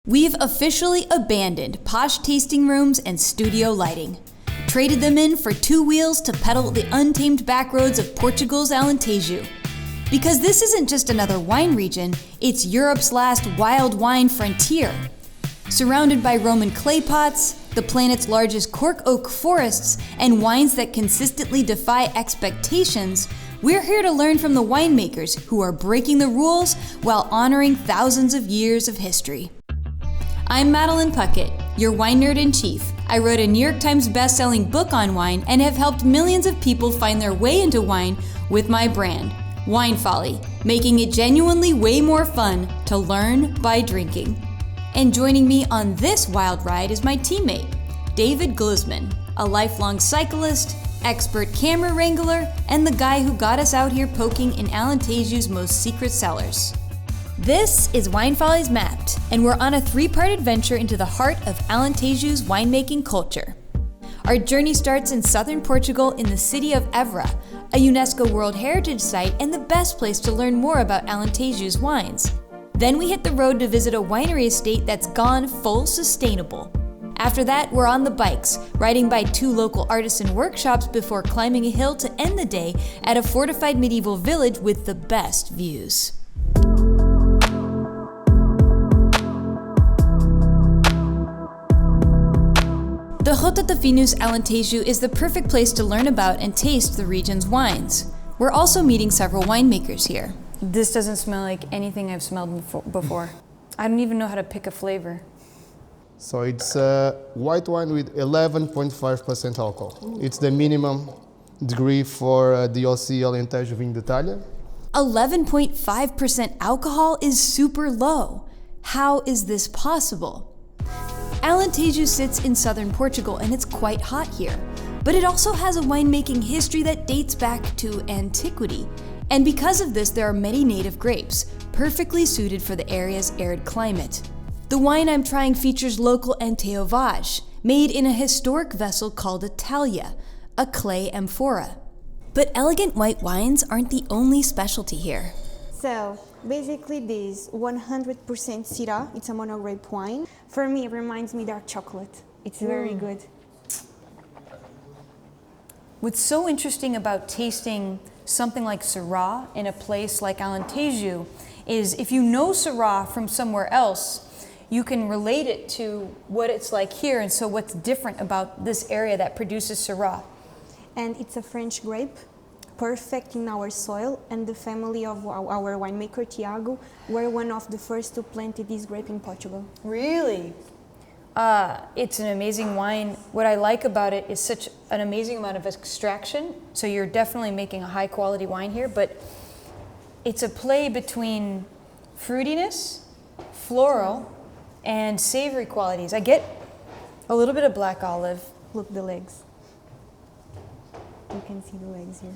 We've officially abandoned posh tasting rooms and studio lighting, traded them in for two wheels to pedal the untamed backroads of Portugal's Alentejo. Because this isn't just another wine region, it's Europe's last wild wine frontier. Surrounded by Roman clay pots, the planet's largest cork oak forests, and wines that consistently defy expectations, we're here to learn from the winemakers who are breaking the rules while honoring thousands of years of history. I'm Madeline Puckette, your wine nerd in chief. I wrote a New York Times best-selling book on wine and have helped millions of people find their way into wine with my brand, Wine Folly, making it genuinely way more fun to learn by drinking. And joining me on this wild ride is my teammate, David Glusman, a lifelong cyclist, expert camera wrangler, and the guy who got us out here poking in Alentejo's most secret cellars. This is Wine Follies Mapped, and we're on a three-part adventure into the heart of Alentejo's winemaking culture. Our journey starts in southern Portugal in the city of Évora, a UNESCO World Heritage site and the best place to learn more about Alentejo's wines. Then we hit the road to visit a winery estate that's gone full sustainable. After that, we're on the bikes, riding by two local artisan workshops before climbing a hill to end the day at a fortified medieval village with the best views. The Rota dos Vinhos Alentejo is the perfect place to learn about and taste the region's wines. We're also meeting several winemakers here. This doesn't smell like anything I've smelled before. I don't even know how to pick a flavor. So it's a white wine with 11.5% alcohol. It's the minimum degree for the OC Alentejo Vinho de Talha. 11.5% alcohol is super low. How is this possible? Alentejo sits in southern Portugal and it's quite hot here, but it also has a winemaking history that dates back to antiquity. And because of this, there are many native grapes, perfectly suited for the area's arid climate. The wine I'm trying features local Antão Vaz, made in a historic vessel called a tahl-yah, a clay amphora. But elegant white wines aren't the only specialty here. So basically this 100% Syrah, it's a mono grape wine. For me, it reminds me dark chocolate. It's very good. What's so interesting about tasting something like Syrah in a place like Alentejo is if you know Syrah from somewhere else, you can relate it to what it's like here, and so what's different about this area that produces Syrah. And it's a French grape, perfect in our soil, and the family of our winemaker, Tiago, were one of the first to plant this grape in Portugal. Really? It's an amazing wine. What I like about it is such an amazing amount of extraction, so you're definitely making a high quality wine here, but it's a play between fruitiness, floral, and savory qualities. I get a little bit of black olive. Look, the legs. You can see the legs here.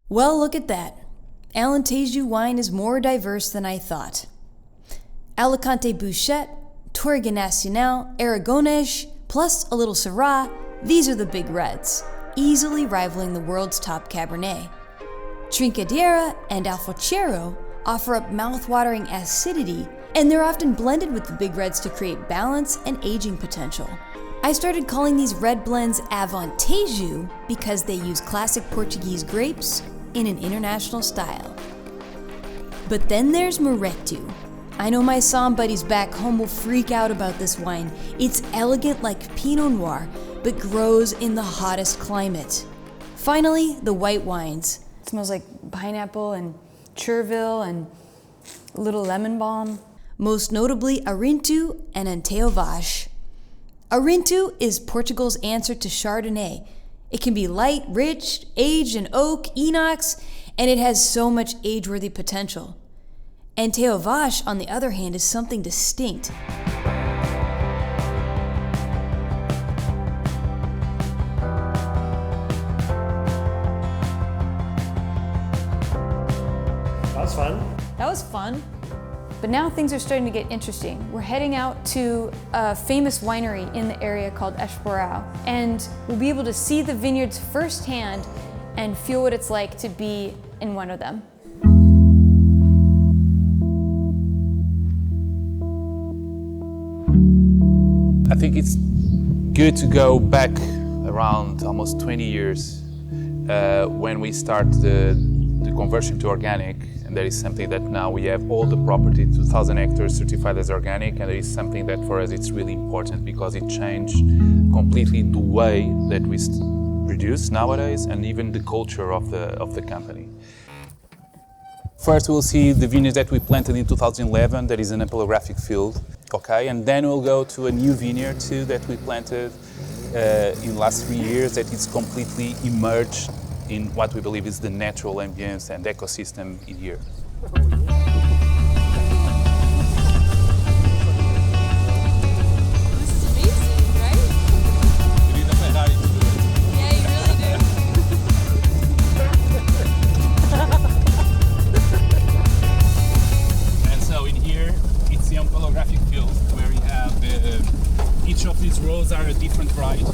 Well, look at that. Alentejo wine is more diverse than I thought. Alicante Bouchette, Touriga Nacional, Aragonês, plus a little Syrah, these are the big reds, easily rivaling the world's top Cabernet. Trincadeira and Alfochero offer up mouth-watering acidity, and they're often blended with the big reds to create balance and aging potential. I started calling these red blends Alentejo because they use classic Portuguese grapes in an international style. But then there's Moreto. I know my Somm buddies back home will freak out about this wine. It's elegant like Pinot Noir, but grows in the hottest climate. Finally, the white wines. It smells like pineapple and chervil and a little lemon balm. Most notably Arinto and Antão Vaz. Arinto is Portugal's answer to Chardonnay. It can be light, rich, aged in oak, inox, and it has so much age-worthy potential. Antão Vaz, on the other hand, is something distinct. That was fun. That was fun. But now things are starting to get interesting. We're heading out to a famous winery in the area called Esporão, and we'll be able to see the vineyards firsthand and feel what it's like to be in one of them. I think it's good to go back around almost 20 years when we start the conversion to organic, and that is something that now we have all the property, 2,000 hectares certified as organic, and it is something that for us it's really important because it changed completely the way that we produce nowadays and even the culture of the company. First we'll see the vineyards that we planted in 2011, that is an amphorographic field, okay, and then we'll go to a new vineyard too that we planted in the last 3 years that is completely immersed in what we believe is the natural ambience and ecosystem in here. This is amazing, right? You need a Ferrari to do it. Yeah, you really do. And so in here, it's the amphorographic field where we have each of these rows are a different variety.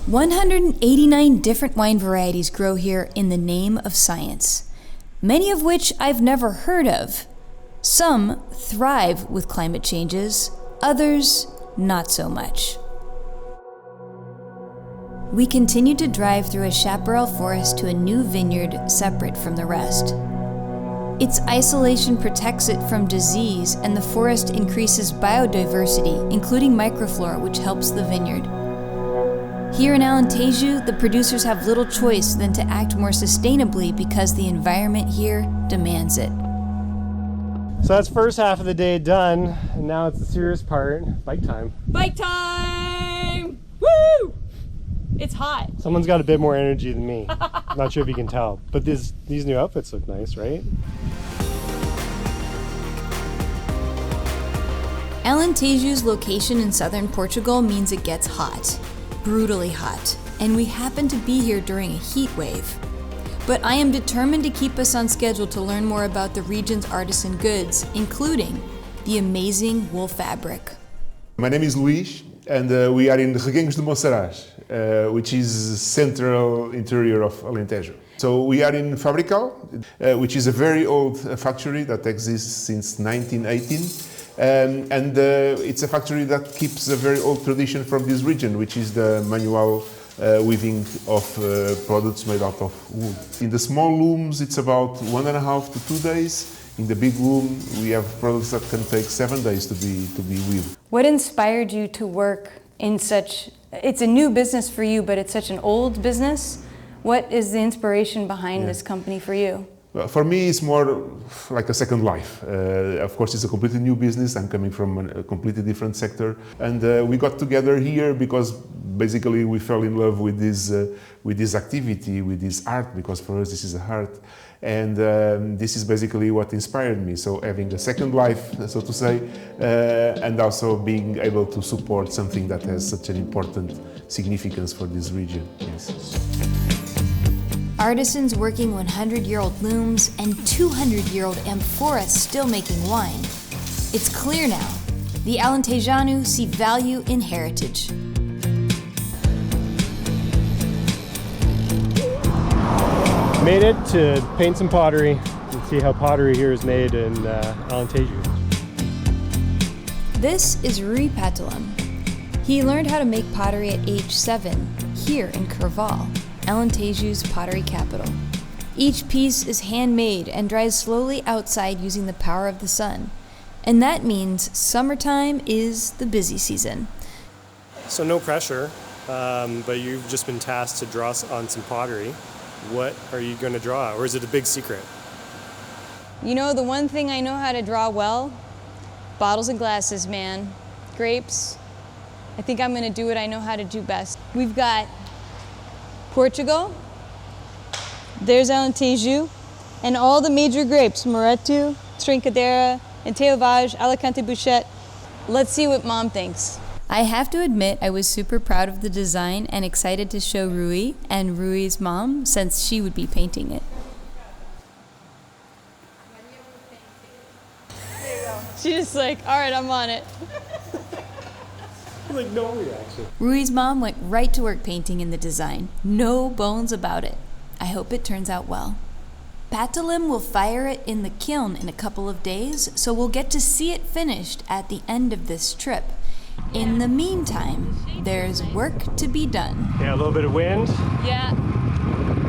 189 different wine varieties grow here in the name of science, many of which I've never heard of. Some thrive with climate changes, others not so much. We continue to drive through a chaparral forest to a new vineyard separate from the rest. Its isolation protects it from disease, and the forest increases biodiversity, including microflora, which helps the vineyard. Here in Alentejo, the producers have little choice than to act more sustainably because the environment here demands it. So that's first half of the day done, and now it's the serious part, bike time. Bike time! Woo! It's hot. Someone's got a bit more energy than me. Not sure if you can tell, but these new outfits look nice, right? Alentejo's location in southern Portugal means it gets hot. Brutally hot, and we happen to be here during a heat wave. But I am determined to keep us on schedule to learn more about the region's artisan goods, including the amazing wool fabric. My name is Luís, and we are in Reguengos de Monsaraz, which is central interior of Alentejo. So we are in Fabricaal, which is a very old factory that exists since 1918. It's a factory that keeps a very old tradition from this region, which is the manual weaving of products made out of wool. In the small looms, it's about 1.5 to 2 days. In the big loom, we have products that can take 7 days to be weaved. What inspired you to work in such, it's a new business for you, but it's such an old business. What is the inspiration behind this company for you? Well, for me, it's more like a second life. Of course, it's a completely new business. I'm coming from a completely different sector. And we got together here because basically we fell in love with this activity, with this art, because for us this is a art. And this is basically what inspired me. So having a second life, so to say, and also being able to support something that has such an important significance for this region. Yes. Artisans working 100-year-old looms and 200-year-old amphoras still making wine. It's clear now, the Alentejano see value in heritage. Made it to paint some pottery and see how pottery here is made in Alentejo. This is Rui Patalim. He learned how to make pottery at age 7 here in Carval, Alentejo's pottery capital. Each piece is handmade and dries slowly outside using the power of the sun. And that means summertime is the busy season. So no pressure, but you've just been tasked to draw on some pottery. What are you going to draw, or is it a big secret? You know, the one thing I know how to draw well, bottles and glasses, man. Grapes. I think I'm going to do what I know how to do best. We've got Portugal, there's Alentejo, and all the major grapes, Moreto, Trincadeira, Antão Vaz, Alicante Bouchette. Let's see what Mom thinks. I have to admit I was super proud of the design and excited to show Rui and Rui's mom since she would be painting it. She's just like, all right, I'm on it. Like no reaction. Rui's mom went right to work painting in the design. No bones about it. I hope it turns out well. Patalim will fire it in the kiln in a couple of days, so we'll get to see it finished at the end of this trip. In the meantime, there's work to be done. Yeah, a little bit of wind. Yeah,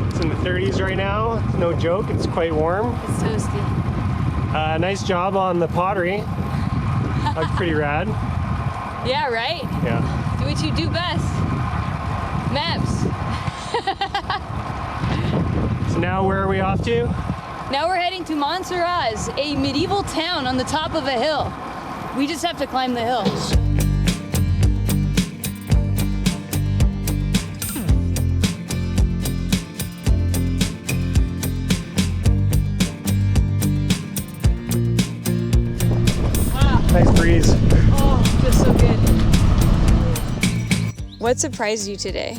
It's in the 30s right now. It's no joke. It's quite warm. it's toasty. Nice job on the pottery. That's pretty rad. Yeah, right? Yeah. Do what you do best. Maps. So now where are we off to? Now we're heading to Monsaraz, a medieval town on the top of a hill. We just have to climb the hill. Nice breeze. Oh, feels so good. What surprised you today?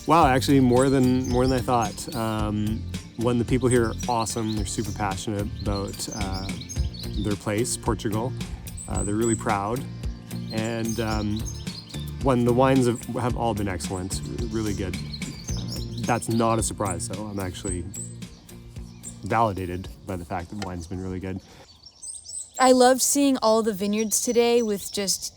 Wow, actually more than I thought. One, the people here are awesome. They're super passionate about their place, Portugal. They're really proud. And one, the wines have all been excellent, really good. That's not a surprise, so I'm actually validated by the fact that wine's been really good. I loved seeing all the vineyards today with just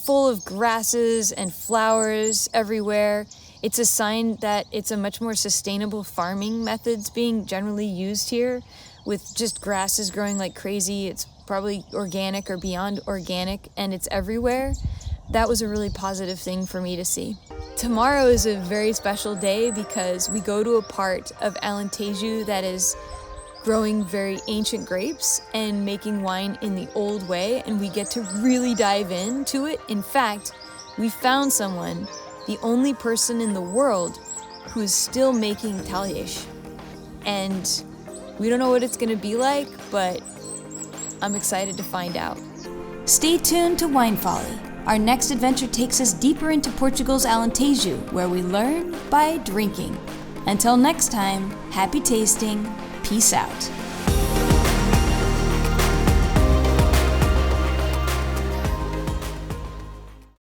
full of grasses and flowers everywhere. It's a sign that it's a much more sustainable farming methods being generally used here, with just grasses growing like crazy. It's probably organic or beyond organic, and it's everywhere. That was a really positive thing for me to see. Tomorrow is a very special day because we go to a part of Alentejo that is growing very ancient grapes and making wine in the old way, and we get to really dive into it. In fact, we found someone, the only person in the world who is still making tahl-yah. And we don't know what it's gonna be like, but I'm excited to find out. Stay tuned to Wine Folly. Our next adventure takes us deeper into Portugal's Alentejo, where we learn by drinking. Until next time, happy tasting. Peace out.